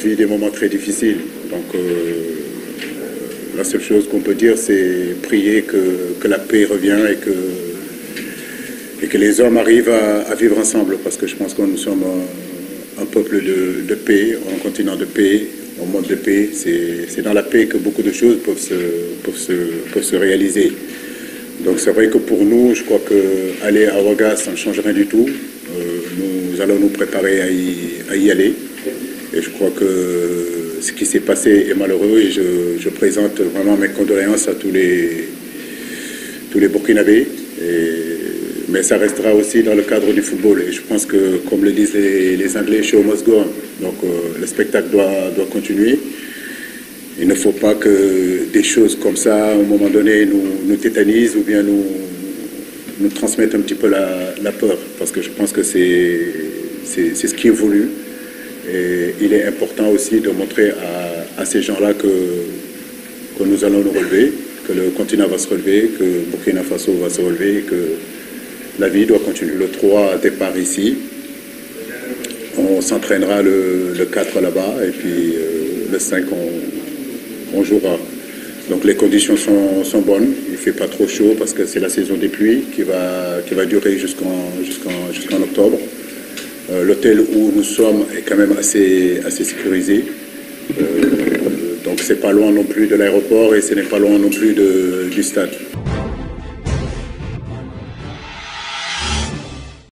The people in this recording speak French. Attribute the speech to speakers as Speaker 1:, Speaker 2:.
Speaker 1: vit des moments très difficiles. Donc la seule chose qu'on peut dire, c'est prier que la paix revienne et que les hommes arrivent à vivre ensemble. Parce que je pense que nous sommes un peuple de paix, un continent de paix, un monde de paix. C'est dans la paix que beaucoup de choses peuvent se réaliser. Donc c'est vrai que pour nous, je crois qu'aller à Ouaga, ça ne change rien du tout. Nous allons nous préparer à y aller. Et je crois que ce qui s'est passé est malheureux et je présente vraiment mes condoléances à tous les Burkinabés. Mais ça restera aussi dans le cadre du football. Et je pense que, comme le disent les Anglais, show must go on. Donc le spectacle doit continuer. Il ne faut pas que des choses comme ça, à un moment donné, nous tétanisent ou bien nous transmettent un petit peu la peur. Parce que je pense que c'est ce qui est voulu. Et il est important aussi de montrer à ces gens-là que nous allons nous relever, que le continent va se relever, que Burkina Faso va se relever, et que la vie doit continuer. Le 3 départ ici. On s'entraînera le 4 là-bas et puis le 5 on jouera. Donc les conditions sont bonnes. Il ne fait pas trop chaud parce que c'est la saison des pluies qui va durer jusqu'en octobre. L'hôtel où nous sommes est quand même assez sécurisé. Donc c'est pas loin non plus de l'aéroport et ce n'est pas loin non plus du stade.